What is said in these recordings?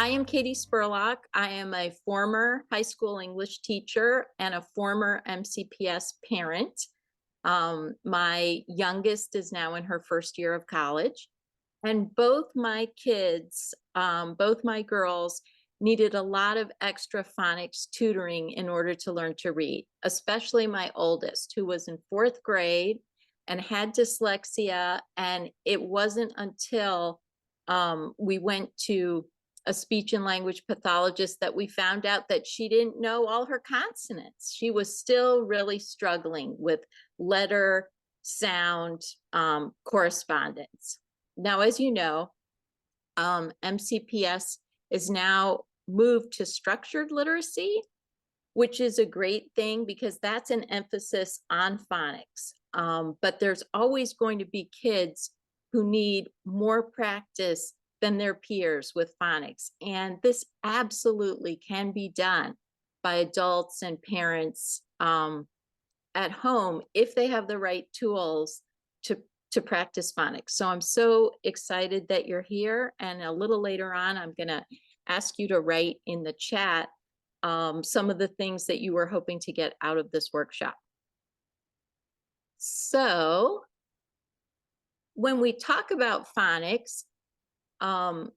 I am Katie Spurlock. I am a former high school English teacher and a former MCPS parent. My youngest is now in her first year of college, and both my kids, both my girls, needed a lot of extra phonics tutoring in order to learn to read, especially my oldest, who was in fourth grade and had dyslexia. And it wasn't until we went to a speech and language pathologist that we found out that she didn't know all her consonants. She was still really struggling with letter, sound, correspondence. Now, as you know, MCPS is now moved to structured literacy, which is a great thing because that's an emphasis on phonics. But there's always going to be kids who need more practice than their peers with phonics. And this absolutely can be done by adults and parents at home if they have the right tools to practice phonics. So I'm so excited that you're here. And a little later on, I'm going to ask you to write in the chat some of the things that you were hoping to get out of this workshop. So when we talk about phonics, phonics,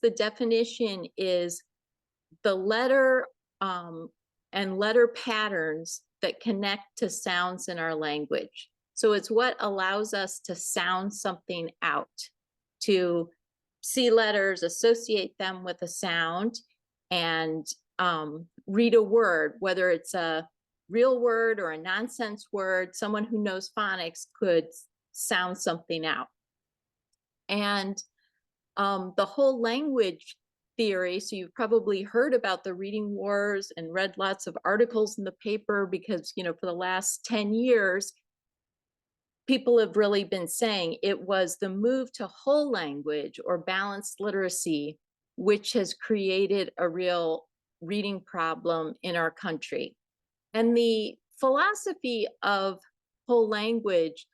the definition is the letter and letter patterns that connect to sounds in our language. So it's what allows us to sound something out, to see letters, associate them with a sound, and read a word, whether it's a real word or a nonsense word. Someone who knows phonics could sound something out. And the whole language theory, so you've probably heard about the reading wars and read lots of articles in the paper because, for the last 10 years, people have really been saying it was the move to whole language or balanced literacy, which has created a real reading problem in our country. And the philosophy of whole language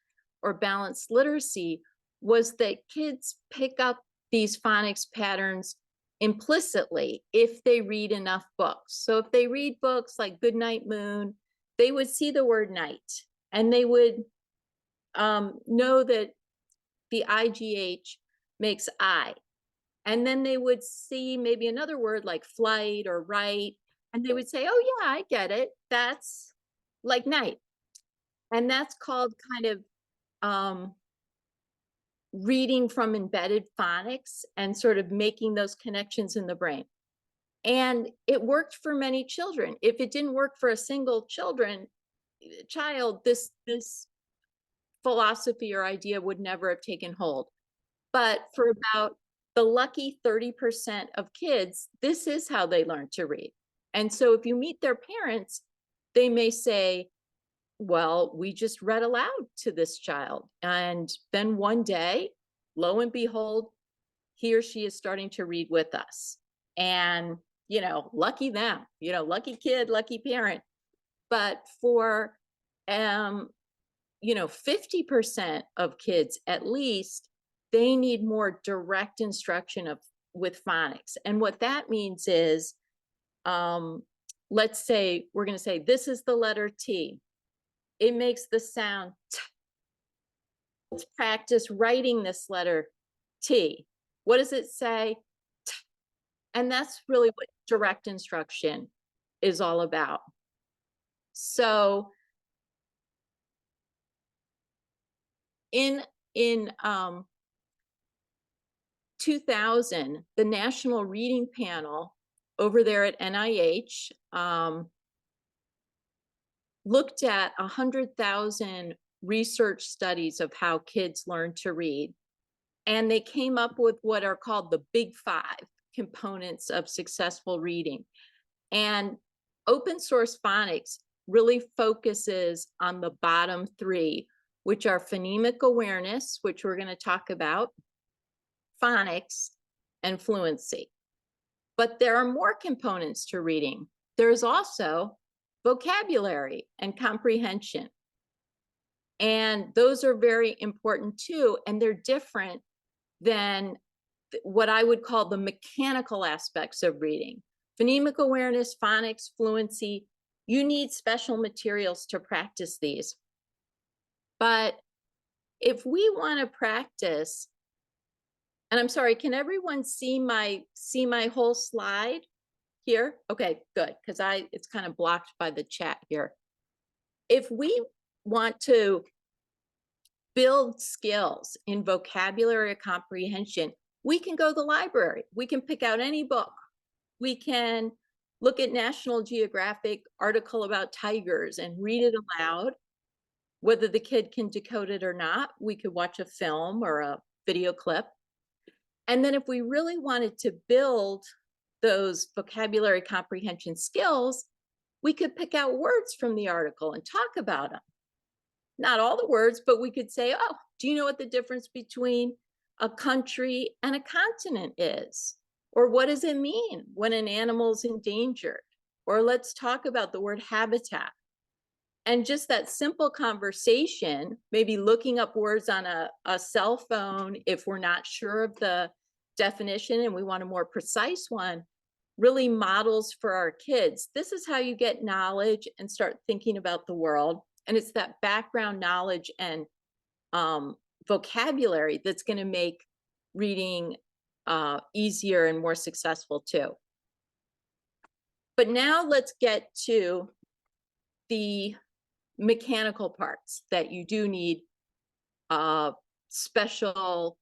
or balanced literacy was that kids pick up these phonics patterns implicitly if they read enough books. So if they read books like Goodnight Moon, they would see the word night and they would know that the IGH makes I. And then they would see maybe another word like flight or right, and they would say, oh yeah, I get it. That's like night. And that's called kind of reading from embedded phonics and sort of making those connections in the brain. And it worked for many children. If it didn't work for a single child, this philosophy or idea would never have taken hold. But for about the lucky 30% of kids, this is how they learn to read. And so if you meet their parents, they may say, well, we just read aloud to this child. And then one day, lo and behold, he or she is starting to read with us. And, lucky them, lucky kid, lucky parent. But for, 50% of kids at least, they need more direct instruction with phonics. And what that means is, let's say, we're going to say, this is the letter T. It makes the sound T. Let's practice writing this letter T. What does it say? T. And that's really what direct instruction is all about. So in 2000, the National Reading Panel over there at NIH looked at 100,000 research studies of how kids learn to read. And they came up with what are called the big 5 components of successful reading. And open source phonics really focuses on the bottom 3, which are phonemic awareness, which we're going to talk about, phonics, and fluency. But there are more components to reading. There's also vocabulary and comprehension. And those are very important too, and they're different than what I would call the mechanical aspects of reading. Phonemic awareness, phonics, fluency, you need special materials to practice these. But if we want to practice, and I'm sorry, can everyone see my whole slide here? Okay, good, because it's kind of blocked by the chat here. If we want to build skills in vocabulary comprehension, we can go to the library. We can pick out any book. We can look at National Geographic article about tigers and read it aloud. Whether the kid can decode it or not, we could watch a film or a video clip. And then if we really wanted to build those vocabulary comprehension skills, we could pick out words from the article and talk about them. Not all the words, but we could say, oh, do you know what the difference between a country and a continent is? Or what does it mean when an animal's endangered? Or let's talk about the word habitat. And just that simple conversation, maybe looking up words on a cell phone if we're not sure of the definition and we want a more precise one, really models for our kids. This is how you get knowledge and start thinking about the world. And it's that background knowledge and vocabulary that's going to make reading easier and more successful too. But now let's get to the mechanical parts that you do need special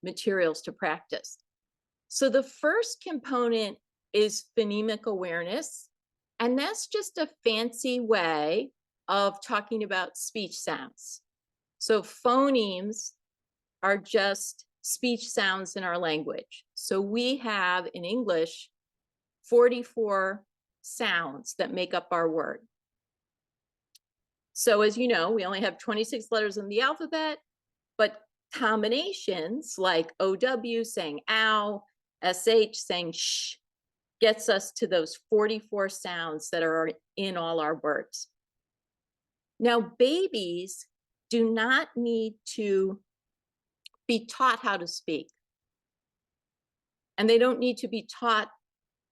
materials to practice. So the first component is phonemic awareness, and that's just a fancy way of talking about speech sounds. So phonemes are just speech sounds in our language. So we have in English 44 sounds that make up our word. So as you know, we only have 26 letters in the alphabet, but combinations like OW saying ow, SH saying sh, gets us to those 44 sounds that are in all our words. Now, babies do not need to be taught how to speak. And they don't need to be taught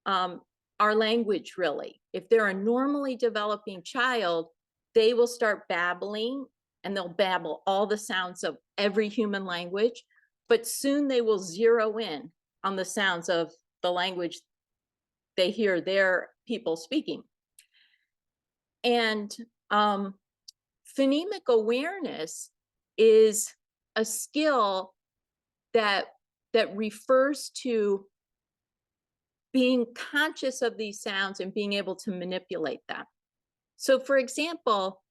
our language, really. If they're a normally developing child, they will start babbling and they'll babble all the sounds of every human language, but soon they will zero in on the sounds of the language they hear their people speaking. And phonemic awareness is a skill that refers to being conscious of these sounds and being able to manipulate them. So for example,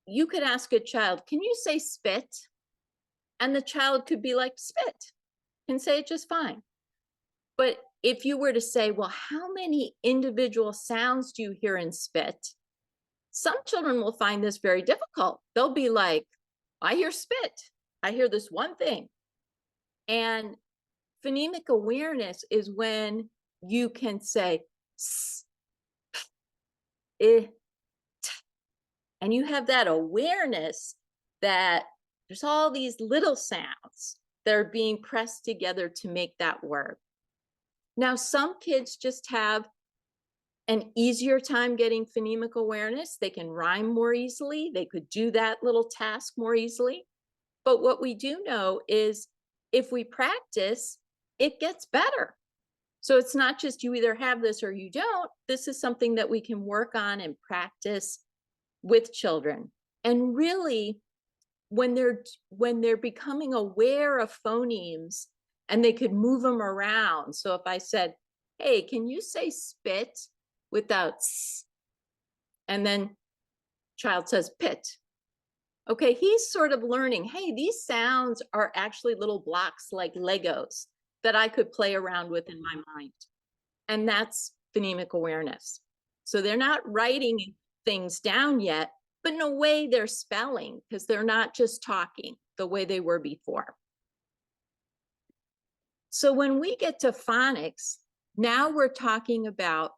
you could ask a child, can you say spit? And the child could be like, spit, can say it just fine. But if you were to say, well, how many individual sounds do you hear in spit? Some children will find this very difficult. They'll be like, I hear spit. I hear this one thing. And phonemic awareness is when you can say s, p, t, and you have that awareness that there's all these little sounds that are being pressed together to make that word. Now, some kids just have an easier time getting phonemic awareness. They can rhyme more easily. They could do that little task more easily. But what we do know is if we practice, it gets better. So it's not just you either have this or you don't. This is something that we can work on and practice with children. And really, when they're becoming aware of phonemes and they could move them around. So if I said, hey, can you say spit without s? And then child says pit. Okay, he's sort of learning, hey, these sounds are actually little blocks like Legos that I could play around with in my mind. And that's phonemic awareness. So they're not writing things down yet, but in a way they're spelling because they're not just talking the way they were before. So when we get to phonics, now we're talking about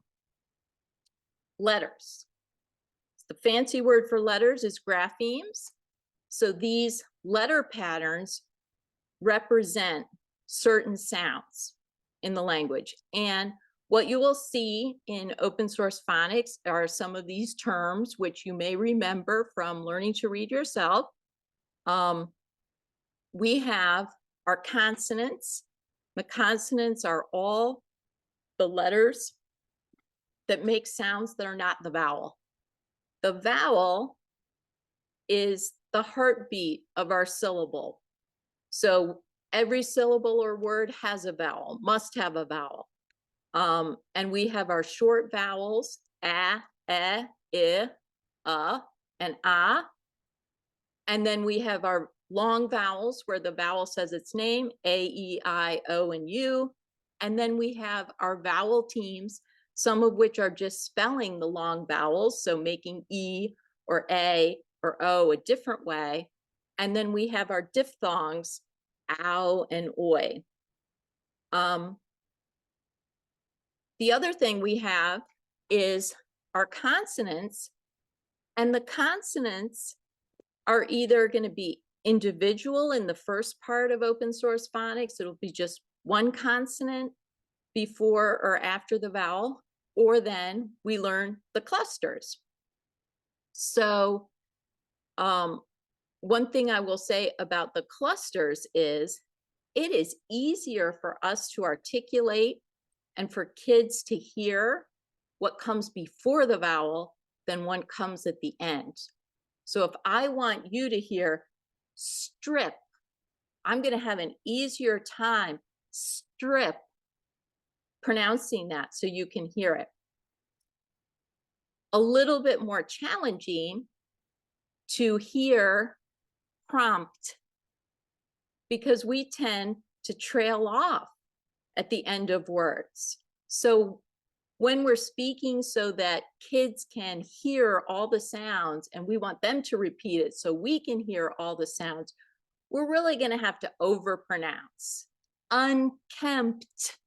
letters. The fancy word for letters is graphemes. So these letter patterns represent certain sounds in the language. And what you will see in open source phonics are some of these terms, which you may remember from learning to read yourself. We have our consonants. The consonants are all the letters that make sounds that are not the vowel. The vowel is the heartbeat of our syllable. So every syllable or word has a vowel, must have a vowel. And we have our short vowels, a, e, I, and ah. And then we have our long vowels where the vowel says its name, a, e, I, o, and u. And then we have our vowel teams, some of which are just spelling the long vowels, so making e or a or o a different way. And then we have our diphthongs, ow and oi. The other thing we have is our consonants, and the consonants are either going to be individual in the first part of open source phonics. It'll be just one consonant before or after the vowel, or then we learn the clusters. So one thing I will say about the clusters is it is easier for us to articulate and for kids to hear what comes before the vowel than what comes at the end. So if I want you to hear strip, I'm going to have an easier time strip pronouncing that so you can hear it. A little bit more challenging to hear prompt, because we tend to trail off at the end of words. So when we're speaking so that kids can hear all the sounds and we want them to repeat it so we can hear all the sounds, we're really going to have to overpronounce. Unkempt.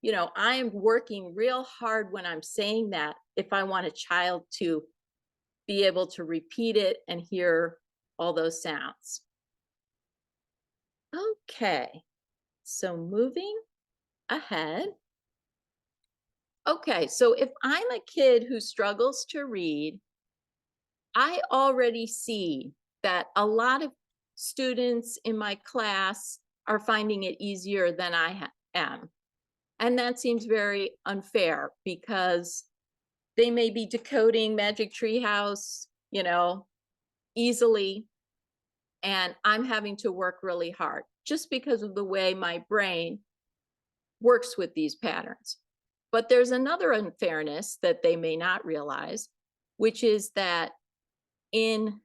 You know, I am working real hard when I'm saying that if I want a child to be able to repeat it and hear all those sounds. Okay, so moving ahead. Okay, so if I'm a kid who struggles to read, I already see that a lot of students in my class are finding it easier than I am. And that seems very unfair because they may be decoding Magic Treehouse, you know, easily, and I'm having to work really hard just because of the way my brain works with these patterns. But there's another unfairness that they may not realize, which is that in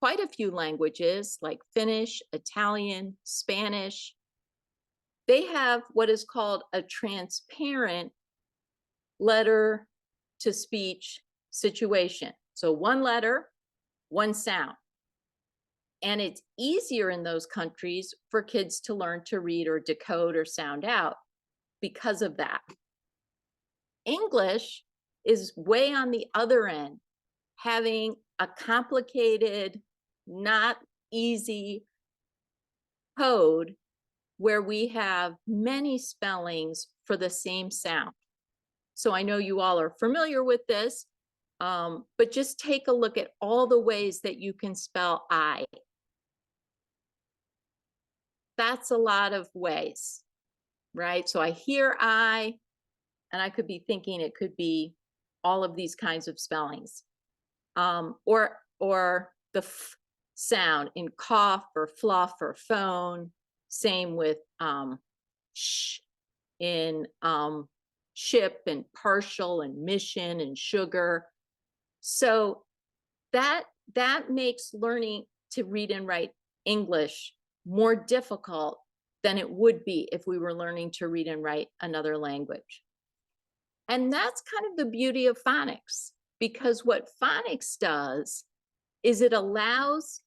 quite a few languages like Finnish, Italian, Spanish, they have what is called a transparent letter to speech situation. So one letter, one sound. And it's easier in those countries for kids to learn to read or decode or sound out because of that. English is way on the other end, having a complicated, not easy code where we have many spellings for the same sound. So I know you all are familiar with this, but just take a look at all the ways that you can spell I. That's a lot of ways, right? So I hear I, and I could be thinking it could be all of these kinds of spellings. Or the f sound in cough or fluff or phone. Same with sh in ship and partial and mission and sugar. So that makes learning to read and write English more difficult than it would be if we were learning to read and write another language. And that's kind of the beauty of phonics, because what phonics does is it allows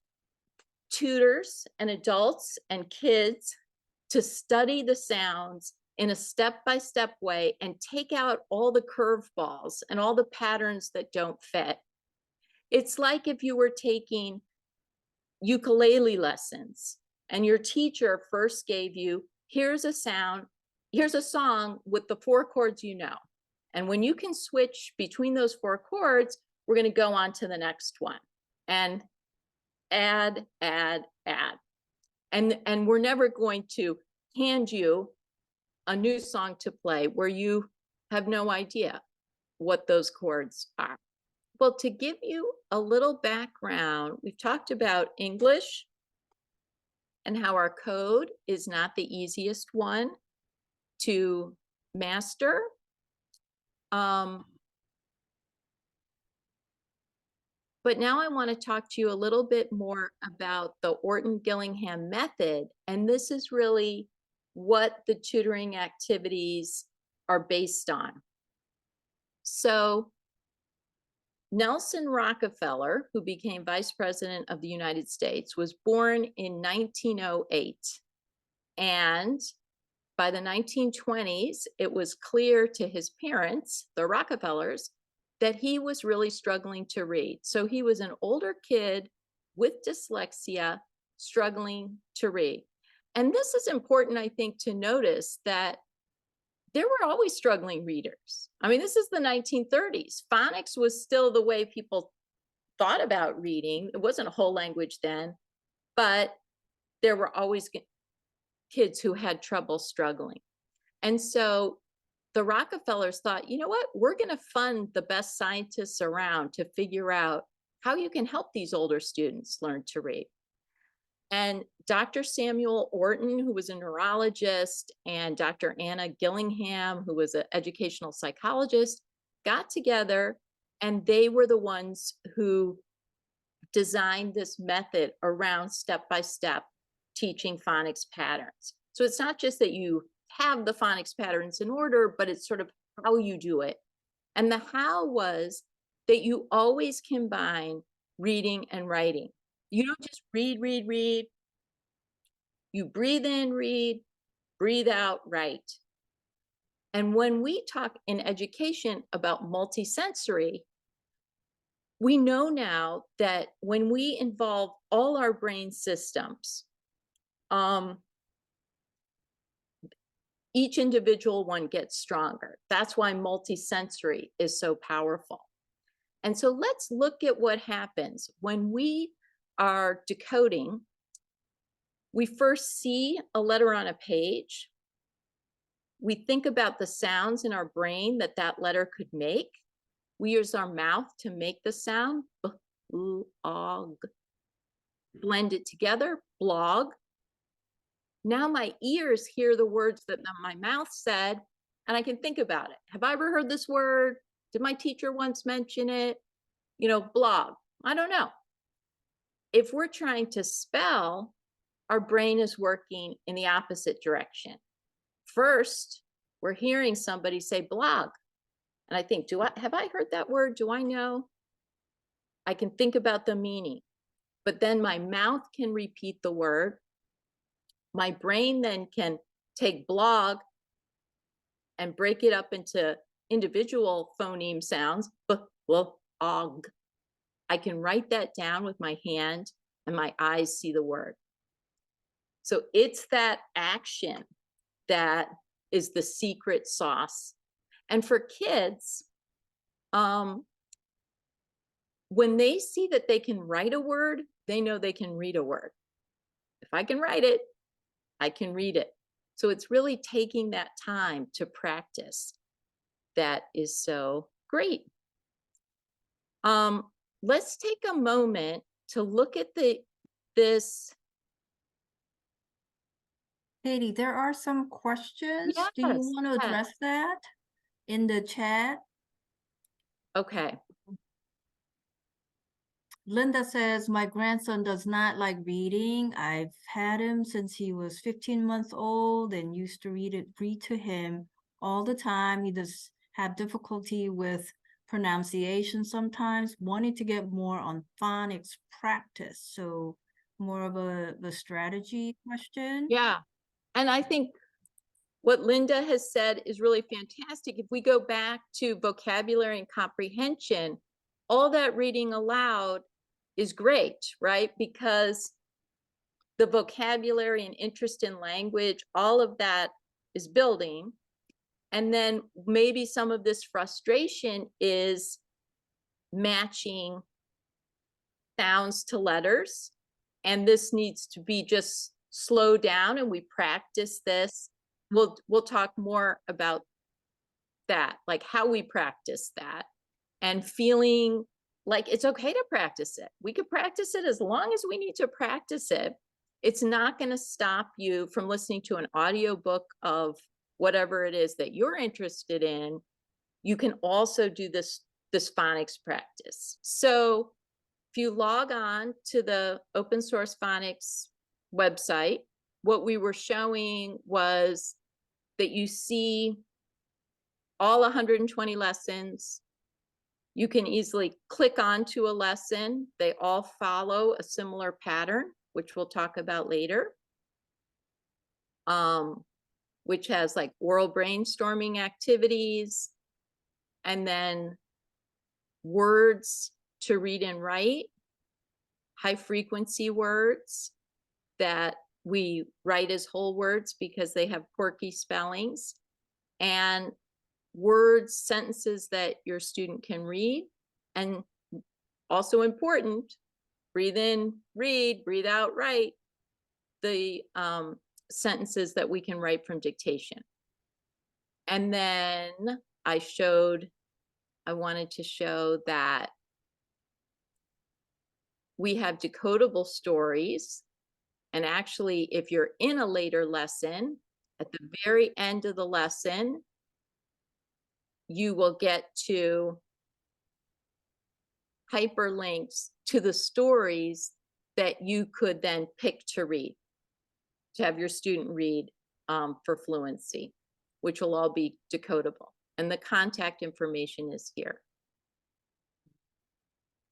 tutors and adults and kids to study the sounds in a step-by-step way and take out all the curveballs and all the patterns that don't fit. It's like if you were taking ukulele lessons and your teacher first gave you here's a sound, here's a song with the 4 chords you know. And when you can switch between those 4 chords, we're going to go on to the next one and add, add, add. And we're never going to hand you a new song to play where you have no idea what those chords are. Well, to give you a little background, we've talked about English and how our code is not the easiest one to master. But now I want to talk to you a little bit more about the Orton-Gillingham method. And this is really what the tutoring activities are based on. So Nelson Rockefeller, who became Vice President of the United States, was born in 1908. And by the 1920s, it was clear to his parents, the Rockefellers, that he was really struggling to read. So he was an older kid with dyslexia, struggling to read. And this is important, I think, to notice that there were always struggling readers. I mean, this is the 1930s. Phonics was still the way people thought about reading. It wasn't a whole language then, but there were always kids who had trouble struggling. And so the Rockefellers thought, you know what, we're going to fund the best scientists around to figure out how you can help these older students learn to read. And Dr. Samuel Orton, who was a neurologist, and Dr. Anna Gillingham, who was an educational psychologist, got together, and they were the ones who designed this method around step-by-step teaching phonics patterns. So it's not just that you have the phonics patterns in order, but it's sort of how you do it. And the how was that you always combine reading and writing. You don't just read, read, read. You breathe in, read, breathe out, write. And when we talk in education about multisensory, we know now that when we involve all our brain systems, each individual one gets stronger. That's why multisensory is so powerful. And so let's look at what happens when we are decoding. We first see a letter on a page. We think about the sounds in our brain that that letter could make. We use our mouth to make the sound, blog. Blend it together, blog. Now my ears hear the words that my mouth said, and I can think about it. Have I ever heard this word? Did my teacher once mention it? You know, blog. I don't know. If we're trying to spell, our brain is working in the opposite direction. First, we're hearing somebody say blog. And I think, have I heard that word? Do I know? I can think about the meaning. But then my mouth can repeat the word. My brain then can take blog and break it up into individual phoneme sounds. Og. I can write that down with my hand and my eyes see the word. So it's that action that is the secret sauce. And for kids, when they see that they can write a word, they know they can read a word. If I can write it, I can read it. So it's really taking that time to practice that is so great. Let's take a moment to look at this. Katie, there are some questions. Yes, Do you want to yes. address that in the chat? Okay. Linda says, my grandson does not like reading. I've had him since he was 15 months old and used to read to him all the time. He does have difficulty with pronunciation sometimes, wanting to get more on phonics practice. So more of a strategy question. Yeah. And I think what Linda has said is really fantastic. If we go back to vocabulary and comprehension, all that reading aloud is great, right? Because the vocabulary and interest in language, all of that is building. And then maybe some of this frustration is matching sounds to letters. And this needs to be just slowed down, and we practice this. We'll talk more about that, like how we practice that, and feeling like it's okay to practice it. We could practice it as long as we need to practice it. It's not going to stop you from listening to an audiobook of whatever it is that you're interested in. You can also do this phonics practice. So if you log on to the open source phonics website, what we were showing was that you see all 120 lessons. You can easily click onto a lesson. They all follow a similar pattern, which we'll talk about later, which has like oral brainstorming activities, and then words to read and write, high frequency words that we write as whole words because they have quirky spellings, and words, sentences that your student can read. And also important, breathe in, read, breathe out, write, the sentences that we can write from dictation. And then I wanted to show that we have decodable stories. And actually, if you're in a later lesson, at the very end of the lesson, you will get to hyperlinks to the stories that you could then pick to read, to have your student read for fluency, which will all be decodable. And the contact information is here.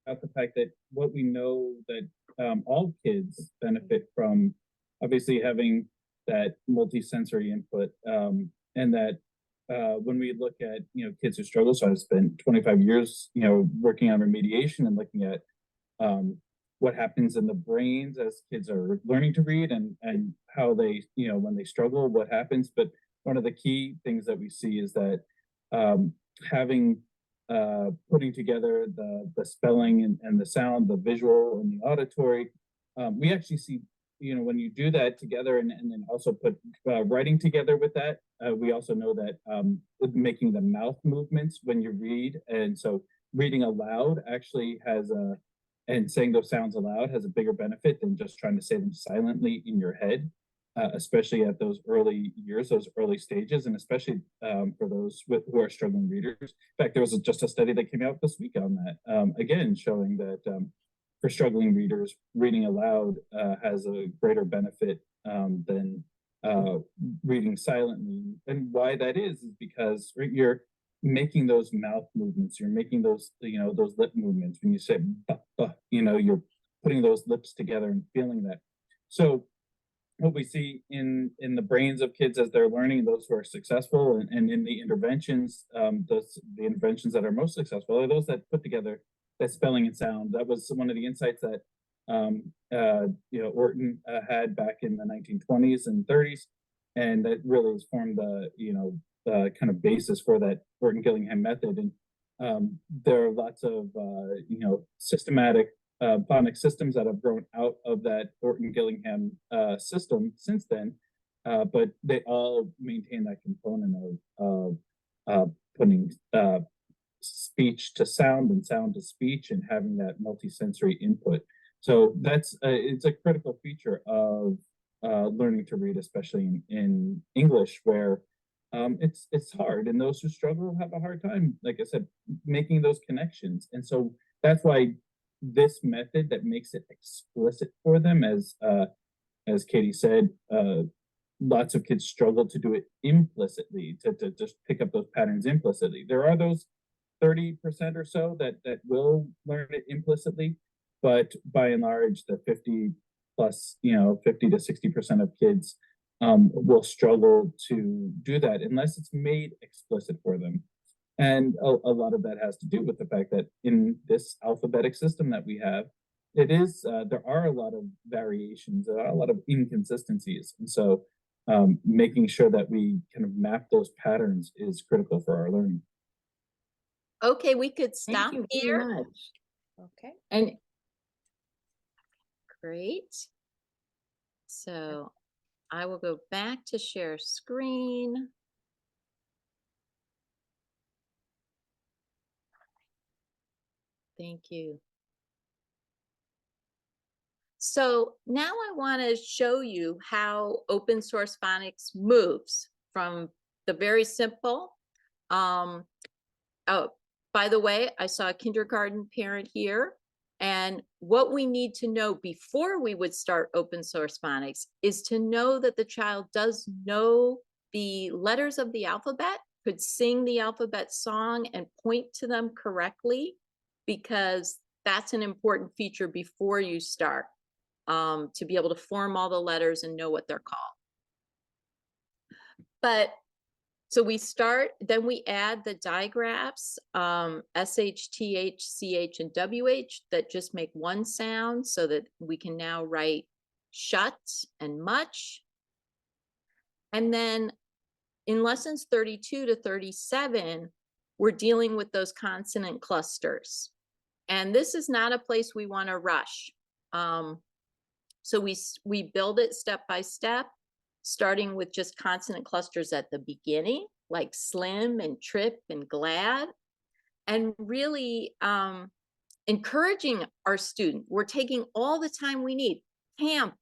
About the fact that what we know that all kids benefit from obviously having that multisensory input, and that when we look at kids who struggle, so I've spent 25 years working on remediation and looking at what happens in the brains as kids are learning to read, and how they when they struggle, what happens. But one of the key things that we see is that having putting together the spelling and the sound, the visual and the auditory, we actually see, when you do that together and then also put writing together with that, we also know that making the mouth movements when you read, and so reading aloud actually has and saying those sounds aloud has a bigger benefit than just trying to say them silently in your head. Especially at those early years, those early stages, and especially for those who are struggling readers. In fact, there was just a study that came out this week on that, again, showing that for struggling readers, reading aloud has a greater benefit than reading silently. And why that is because you're making those mouth movements, you're making those, those lip movements. When you say, you're putting those lips together and feeling that. So what we see in the brains of kids as they're learning, those who are successful, and in the interventions, the interventions that are most successful are those that put together that spelling and sound. That was one of the insights that Orton had back in the 1920s and 30s, and that really has formed the kind of basis for that Orton-Gillingham method. And there are lots of systematic phonics systems that have grown out of that Orton-Gillingham system since then, but they all maintain that component of putting speech to sound and sound to speech and having that multisensory input. So that's it's a critical feature of learning to read, especially in English, where it's hard, and those who struggle have a hard time, like I said, making those connections. And so that's why this method that makes it explicit for them, as Katie said, lots of kids struggle to do it implicitly, to just pick up those patterns implicitly. There are those 30% or so that will learn it implicitly, but by and large, the 50 plus, 50 to 60% of kids will struggle to do that unless it's made explicit for them. And a lot of that has to do with the fact that in this alphabetic system that we have, It is, there are a lot of variations, there are a lot of inconsistencies. And so making sure that we kind of map those patterns is critical for our learning. Okay, we could Thank stop you very here. much. Okay, and great. So I will go back to share screen. Thank you. So now I want to show you how open source phonics moves from the very simple. Oh, by the way, I saw a kindergarten parent here. And what we need to know before we would start open source phonics is to know that the child does know the letters of the alphabet, could sing the alphabet song and point to them correctly, because that's an important feature before you start, to be able to form all the letters and know what they're called. But so we start, then we add the digraphs, SH, TH, CH, and WH that just make one sound, so that we can now write shut and much. And then in lessons 32 to 37, we're dealing with those consonant clusters. And this is not a place we want to rush. So we build it step by step, starting with just consonant clusters at the beginning, like slim and trip and glad, and really encouraging our student. We're taking all the time we need. Camp,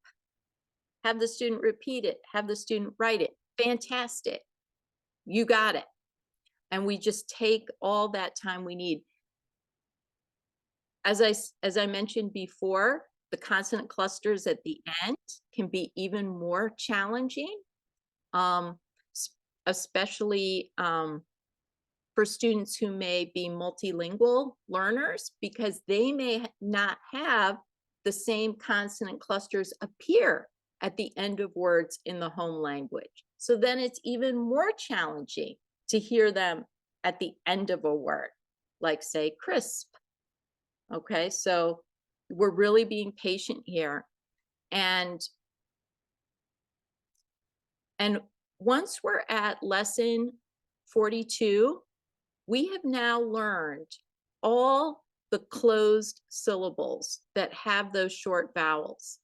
have the student repeat it, have the student write it. Fantastic. You got it. And we just take all that time we need. As I mentioned before, the consonant clusters at the end can be even more challenging, especially for students who may be multilingual learners, because they may not have the same consonant clusters appear at the end of words in the home language. So then it's even more challenging to hear them at the end of a word, like say crisp. Okay, so we're really being patient here. And once we're at lesson 42, we have now learned all the closed syllables that have those short vowels.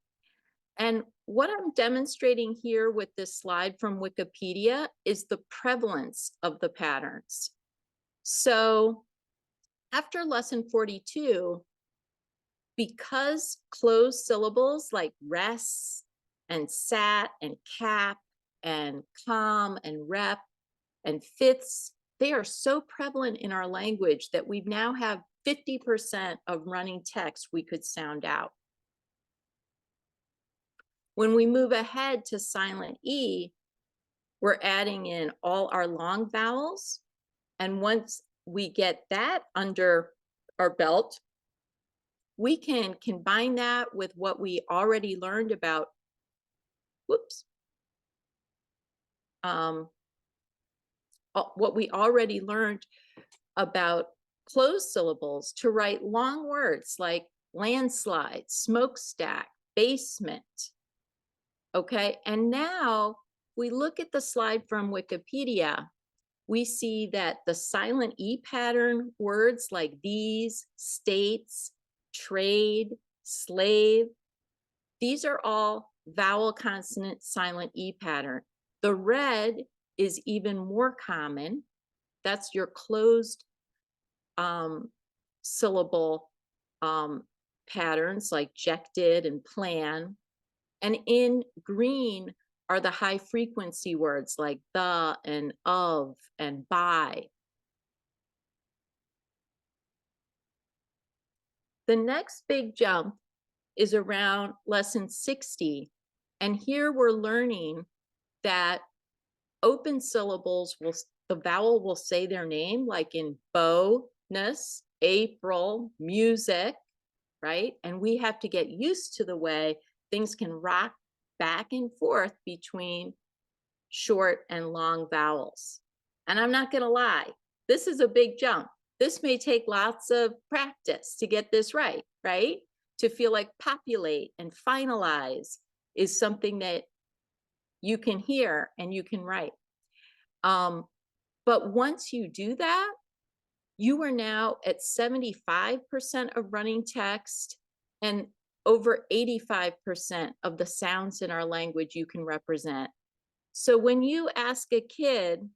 And what I'm demonstrating here with this slide from Wikipedia is the prevalence of the patterns. So after lesson 42, because closed syllables like res and sat and cap and com and rep and fifths, they are so prevalent in our language that we now have 50% of running text we could sound out. When we move ahead to silent E, we're adding in all our long vowels. And once we get that under our belt, we can combine that with what we already learned about, what we already learned about closed syllables to write long words like landslide, smokestack, basement. Okay, and now we look at the slide from Wikipedia, we see that the silent E pattern words like these, states, trade, slave, these are all vowel consonant silent E pattern. The red is even more common. That's your closed syllable patterns like jected and plan. And in green are the high frequency words like the and of and by. The next big jump is around lesson 60. And here we're learning that open syllables will, the vowel will say their name, like in bonus, April, music, right? And we have to get used to the way things can rock back and forth between short and long vowels. And I'm not going to lie, this is a big jump. This may take lots of practice to get this right, right? to feel like populate and finalize is something that you can hear and you can write. But once you do that, you are now at 75% of running text and over 85% of the sounds in our language you can represent. So when you ask a kid,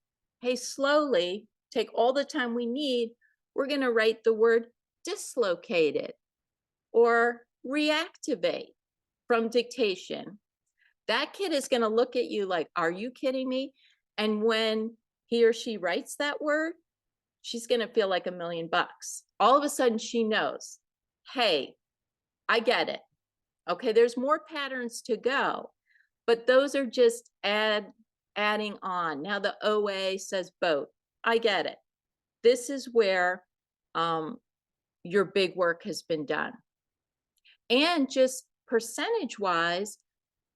hey, slowly, take all the time we need, we're going to write the word dislocated or reactivate from dictation. That kid is going to look at you like, are you kidding me? And when he or she writes that word, she's going to feel like $1 million. All of a sudden she knows, hey, I get it. Okay, there's more patterns to go, but those are just adding on. Now the OA says boat. I get it. This is where your big work has been done. And just percentage wise,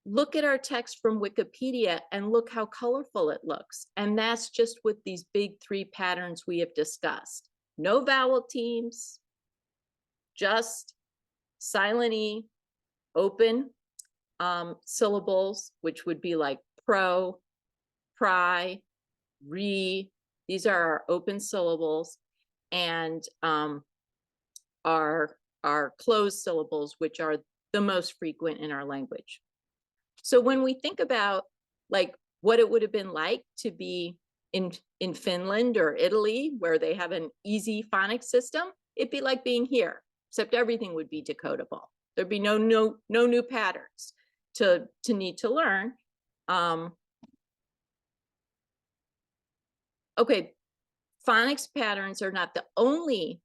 look at our text from Wikipedia and look how colorful it looks. And that's just with these big 3 patterns we have discussed. No vowel teams, just silent E, open syllables, which would be like pro, pry, re. These are our open syllables, and our closed syllables, which are the most frequent in our language. So when we think about like what it would have been like to be in Finland or Italy, where they have an easy phonics system, it'd be like being here, except everything would be decodable. There'd be no new patterns to need to learn. Okay, phonics patterns are not the only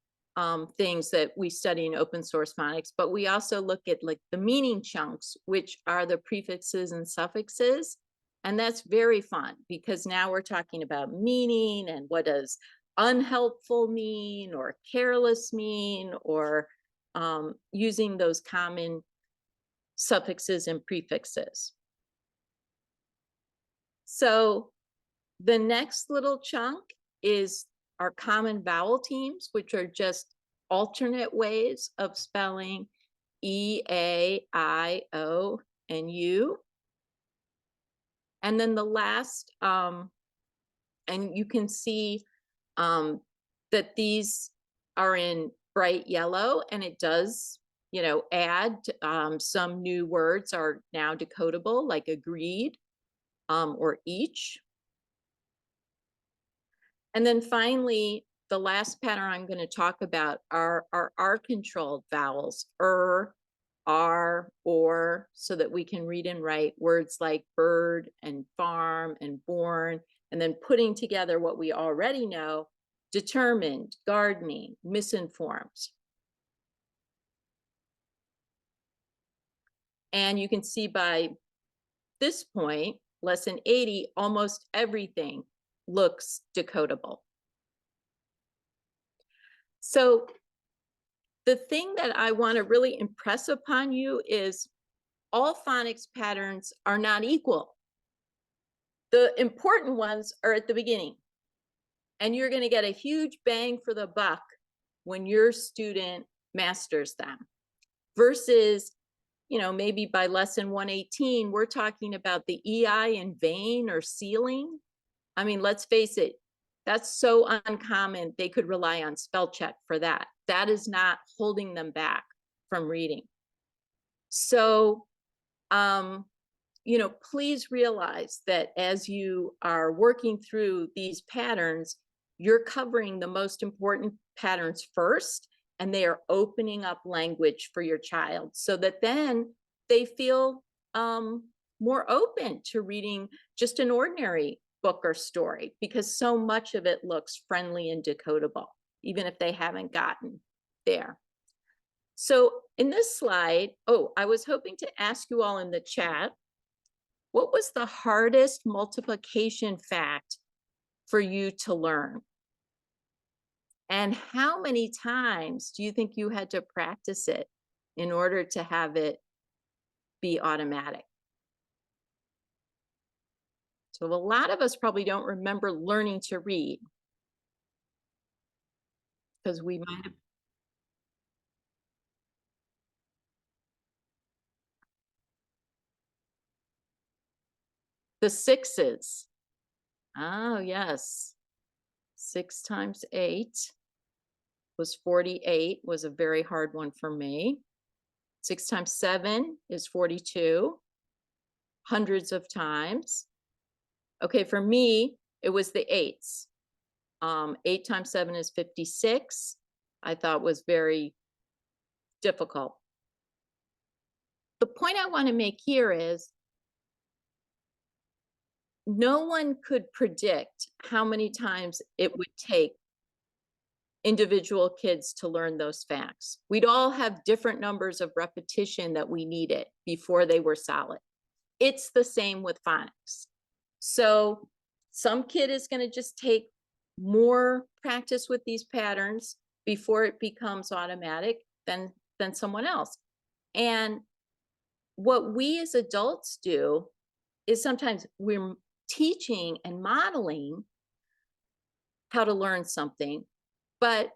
things that we study in open source phonics, but we also look at like the meaning chunks, which are the prefixes and suffixes. And that's very fun because now we're talking about meaning and what does unhelpful mean or careless mean, or using those common suffixes and prefixes. So the next little chunk is our common vowel teams, which are just alternate ways of spelling E, A, I, O, and U. And then the last, and you can see that these are in bright yellow, and it does, you know, add some new words are now decodable, like agreed or each. And then finally, the last pattern I'm going to talk about are our R-controlled vowels, R, or, so that we can read and write words like bird and farm and born, and then putting together what we already know, determined, gardening, misinformed. And you can see by this point, lesson 80, almost everything looks decodable. So the thing that I want to really impress upon you is all phonics patterns are not equal. The important ones are at the beginning, and you're going to get a huge bang for the buck when your student masters them, versus, you know, maybe by lesson 118, we're talking about the EI in vein or ceiling. I mean, let's face it, that's so uncommon. They could rely on spell check for that. That is not holding them back from reading. So, you know, please realize that as you are working through these patterns, you're covering the most important patterns first, and they are opening up language for your child so that then they feel more open to reading just an ordinary book or story, because so much of it looks friendly and decodable, even if they haven't gotten there. So in this slide, oh, I was hoping to ask you all in the chat, what was the hardest multiplication fact for you to learn? And how many times do you think you had to practice it in order to have it be automatic? So a lot of us probably don't remember learning to read because we might have. The sixes. Oh, yes. 6 times 8 was 48, was a very hard one for me. 6 times 7 is 42, hundreds of times. Okay, for me, it was the eights. 8 times 7 is 56. I thought was very difficult. The point I want to make here is no one could predict how many times it would take individual kids to learn those facts. We'd all have different numbers of repetition that we needed before they were solid. It's the same with phonics. So some kid is going to just take more practice with these patterns before it becomes automatic than someone else. And what we as adults do is sometimes we're teaching and modeling how to learn something, but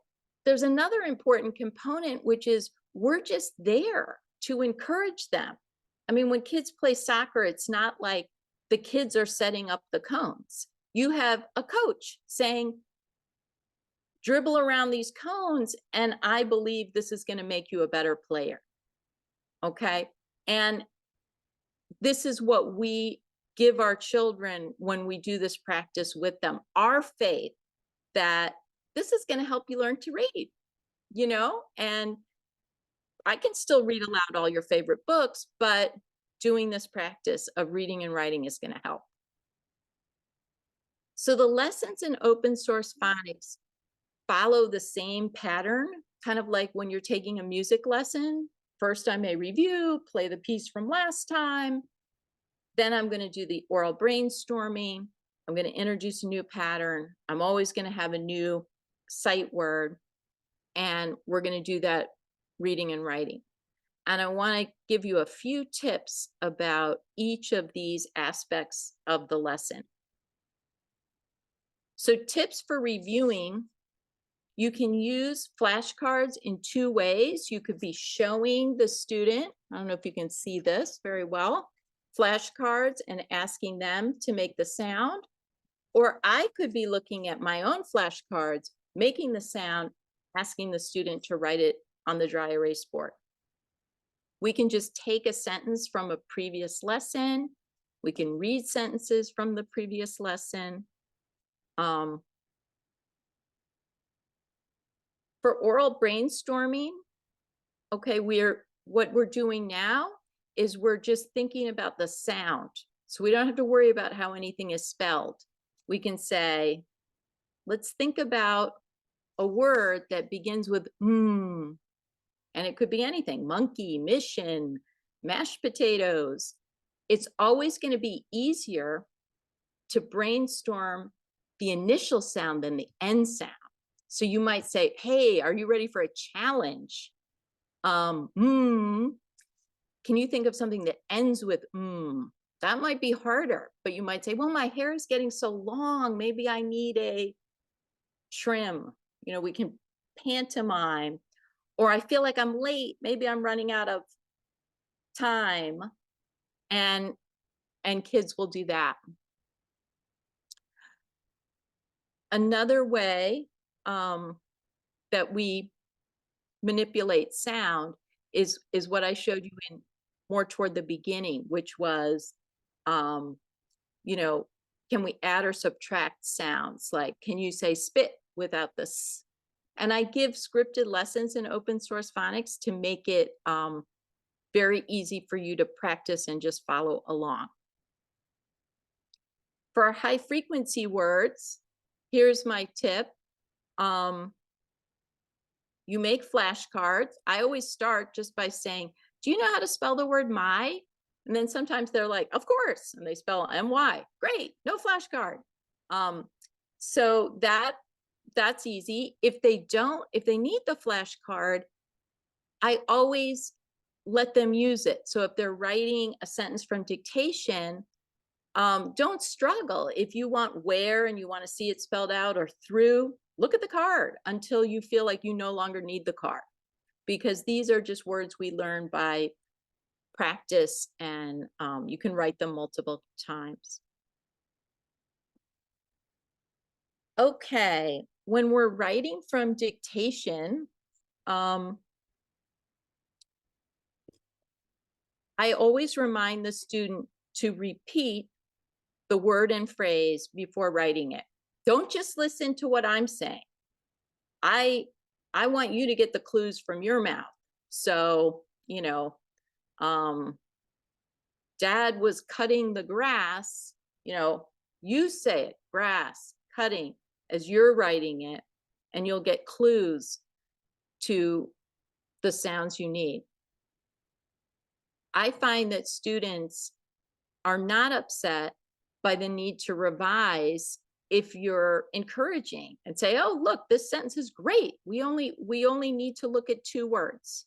there's another important component, which is we're just there to encourage them. I mean, when kids play soccer, it's not like the kids are setting up the cones. You have a coach saying, dribble around these cones, and I believe this is going to make you a better player. Okay. And this is what we give our children when we do this practice with them, our faith that this is going to help you learn to read, you know, and I can still read aloud all your favorite books, but doing this practice of reading and writing is going to help. So the lessons in open source phonics follow the same pattern, kind of like when you're taking a music lesson. First, I may review, play the piece from last time. Then I'm going to do the oral brainstorming. I'm going to introduce a new pattern. I'm always going to have a new sight word. And we're going to do that reading and writing. And I want to give you a few tips about each of these aspects of the lesson. So tips for reviewing. You can use flashcards in 2 ways. You could be showing the student, I don't know if you can see this very well, flashcards and asking them to make the sound. Or I could be looking at my own flashcards, making the sound, asking the student to write it on the dry erase board. We can just take a sentence from a previous lesson. We can read sentences from the previous lesson. For oral brainstorming, okay, what we're doing now is we're just thinking about the sound. So we don't have to worry about how anything is spelled. We can say, let's think about a word that begins with and it could be anything: monkey, mission, mashed potatoes. It's always going to be easier to brainstorm the initial sound than the end sound. So you might say, hey, are you ready for a challenge? Can you think of something that ends with That might be harder, but you might say, well, my hair is getting so long, maybe I need a trim. You know, we can pantomime. Or I feel like I'm late, maybe I'm running out of time. And kids will do that. Another way that we manipulate sound is what I showed you in more toward the beginning, which was, you know, can we add or subtract sounds? Like, can you say spit without the s? And I give scripted lessons in open source phonics to make it very easy for you to practice and just follow along. For our high frequency words, here's my tip. You make flashcards. I always start just by saying, do you know how to spell the word my? And then sometimes they're like, of course, and they spell M-Y. Great, no flashcard. So that's easy. If they need the flashcard, I always let them use it. So if they're writing a sentence from dictation, don't struggle. If you want where and you want to see it spelled out, or through, look at the card until you feel like you no longer need the card, because these are just words we learn by practice, and you can write them multiple times. Okay, when we're writing from dictation, I always remind the student to repeat the word and phrase before writing it. Don't just listen to what I'm saying. I want you to get the clues from your mouth. So, Dad was cutting the grass, you say it, grass, cutting, as you're writing it, and you'll get clues to the sounds you need. I find that students are not upset by the need to revise if you're encouraging and say, oh, look, this sentence is great. We only need to look at 2 words.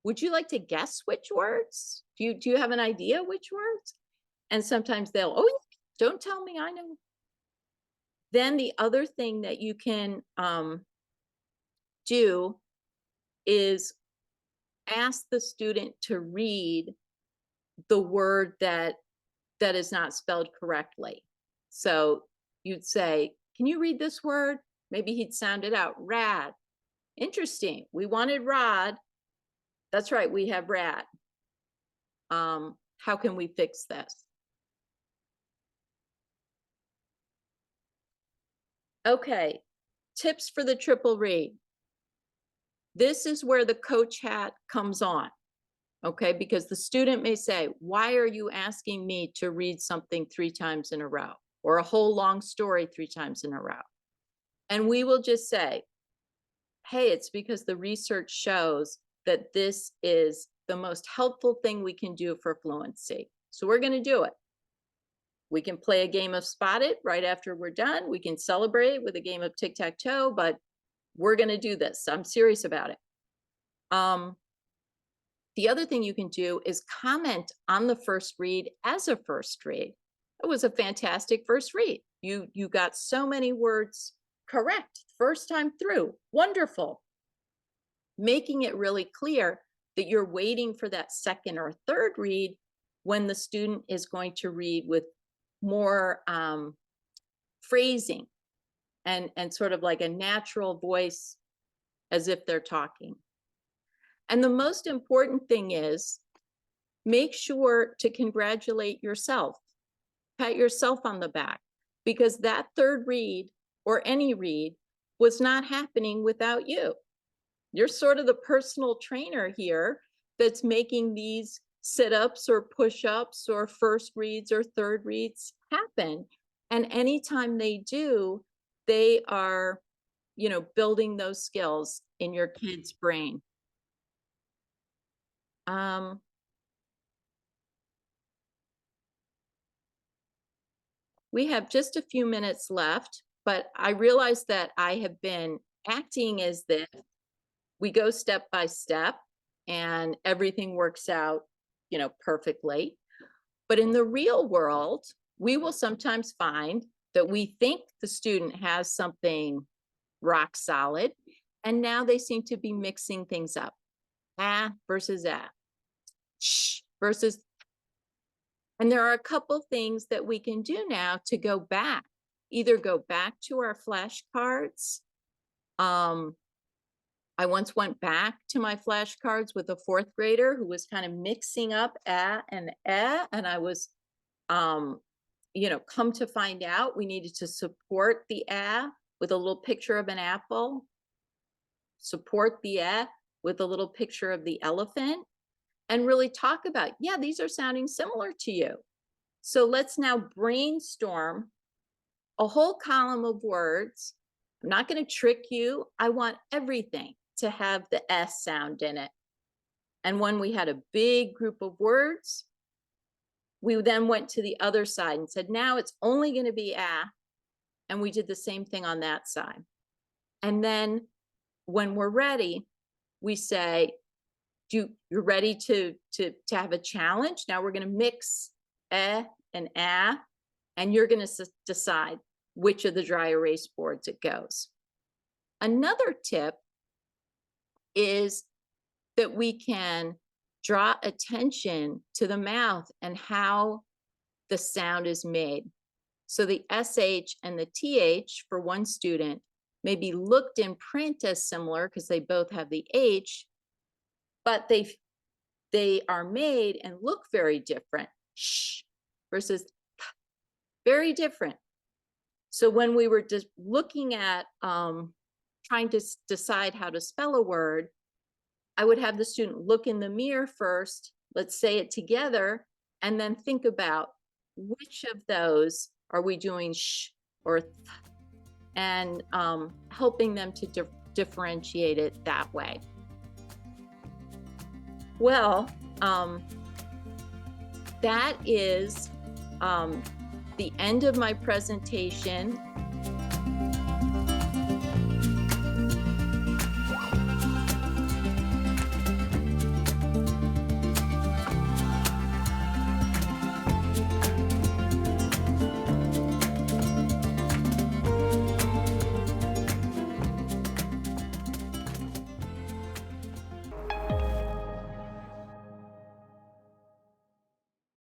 Would you like to guess which words? Do you have an idea which words? And sometimes they'll, oh, yeah, don't tell me, I know. Then the other thing that you can do is ask the student to read the word that is not spelled correctly. So you'd say, can you read this word? Maybe he'd sound it out, rad. Interesting, we wanted rod. That's right, we have rad. How can we fix this? Okay, tips for the triple read. This is where the coach hat comes on, okay? Because the student may say, why are you asking me to read something 3 times in a row, or a whole long story 3 times in a row? And we will just say, hey, it's because the research shows that this is the most helpful thing we can do for fluency. So we're going to do it. We can play a game of Spot It right after we're done. We can celebrate with a game of tic-tac-toe, but we're going to do this. I'm serious about it. The other thing you can do is comment on the first read as a first read. It was a fantastic first read. You got so many words correct first time through. Wonderful. Making it really clear that you're waiting for that second or third read when the student is going to read with more phrasing and sort of like a natural voice as if they're talking. And the most important thing is make sure to congratulate yourself, pat yourself on the back, because that third read or any read was not happening without you. You're sort of the personal trainer here that's making these sit-ups or push-ups or first reads or third reads happen. And anytime they do, they are, building those skills in your kid's brain. We have just a few minutes left, but I realize that I have been acting as if we go step by step and everything works out, perfectly. But in the real world, we will sometimes find that we think the student has something rock solid, and now they seem to be mixing things up. Ah versus ah, shh versus. And there are a couple things that we can do now to go back, either go back to our flashcards. I once went back to my flashcards with a 4th grader who was kind of mixing up ah and eh, and I was, come to find out we needed to support the ah with a little picture of an apple, support the eh with a little picture of the elephant, and really talk about, yeah, these are sounding similar to you. So let's now brainstorm a whole column of words. I'm not going to trick you. I want everything to have the S sound in it. And when we had a big group of words, we then went to the other side and said, now it's only going to be ah. And we did the same thing on that side. And then when we're ready, we say, you're ready to have a challenge? Now we're going to mix eh and ah, and you're going to decide which of the dry erase boards it goes. Another tip is that we can draw attention to the mouth and how the sound is made. So the SH and the TH for one student may be looked in print as similar because they both have the H, but they are made and look very different. Sh versus p, very different. So when we were just looking at trying to decide how to spell a word, I would have the student look in the mirror first, let's say it together, and then think about which of those are we doing sh or th, and helping them to differentiate it that way. Well, that is the end of my presentation.